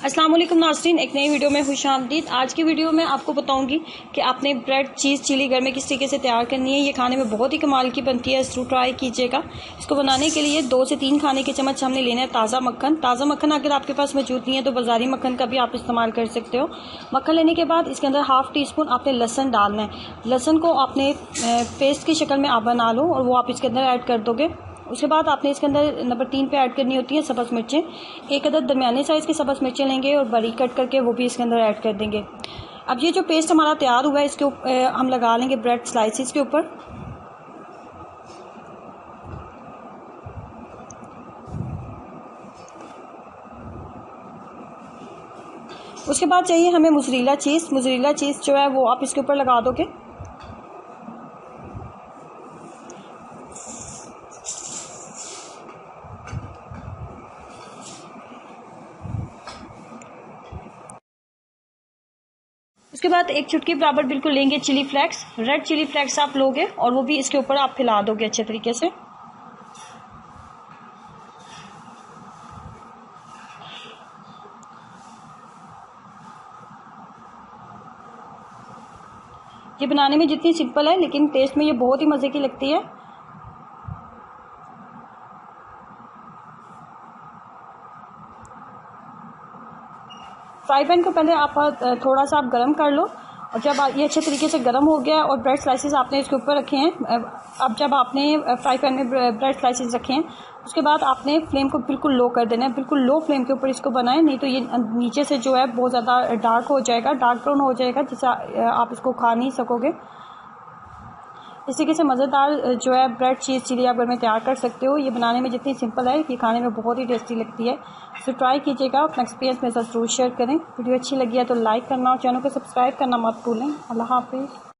अस्सलाम वालेकुम नाज़रीन, एक नई वीडियो में खुशामदीद। आज की वीडियो में आपको बताऊंगी कि आपने ब्रेड चीज़ चिली घर में किस तरीके से तैयार करनी है। ये खाने में बहुत ही कमाल की बनती है, ज़रूर ट्राई कीजिएगा। इसको बनाने के लिए 2 से 3 खाने के चम्मच हमने लेना है ताज़ा मक्खन। ताज़ा मक्खन अगर आपके पास मौजूद नहीं है तो बाज़ारी मक्खन का भी आप इस्तेमाल कर सकते हो। मक्खन लेने के बाद इसके अंदर हाफ़ टी स्पून आपने लहसन डालना है। लहसन को आपने पेस्ट की शक्ल में आप बना लो और वो आप इसके अंदर ऐड कर दोगे। उसके बाद आपने इसके अंदर नंबर 3 पे ऐड करनी होती है सब्ज़ मिर्चें। एक अदद दरमियाने साइज़ की सब्ज़ मिर्चें लेंगे और बारीक कट करके वो भी इसके अंदर ऐड कर देंगे। अब ये जो पेस्ट हमारा तैयार हुआ है इसके हम लगा लेंगे ब्रेड स्लाइसिस के ऊपर। उसके बाद चाहिए हमें मोज़रेला चीज़। मोज़रेला चीज़ जो है वो आप इसके ऊपर लगा दोगे। उसके बाद एक चुटकी बराबर बिल्कुल लेंगे chilli flakes. Red chilli flakes आप लोगे और वो भी इसके ऊपर आप फैला दोगे अच्छे तरीके से। ये बनाने में जितनी सिंपल है लेकिन टेस्ट में ये बहुत ही मज़े की लगती है। फ्राई पैन को पहले आप थोड़ा सा आप गर्म कर लो और जब ये अच्छे तरीके से गर्म हो गया और ब्रेड स्लाइसेस आपने इसके ऊपर रखे हैं। अब जब आपने फ्राई पैन में ब्रेड स्लाइसेस रखे हैं उसके बाद आपने फ्लेम को बिल्कुल लो कर देना है। बिल्कुल लो फ्लेम के ऊपर इसको बनाएं, नहीं तो ये नीचे से जो है बहुत ज़्यादा डार्क हो जाएगा, डार्क ब्राउन हो जाएगा, जिससे आप इसको खा नहीं सकोगे। इस तरीके से मज़ेदार जो है ब्रेड चीज़ चिली आप घर में तैयार कर सकते हो। ये बनाने में जितनी सिंपल है ये खाने में बहुत ही टेस्टी लगती है। तो ट्राई कीजिएगा, अपना एक्सपीरियंस मेरे साथ ज़रूर शेयर करें। वीडियो अच्छी लगी है तो लाइक करना और चैनल को सब्सक्राइब करना मत भूलें। अल्लाह हाफिज़।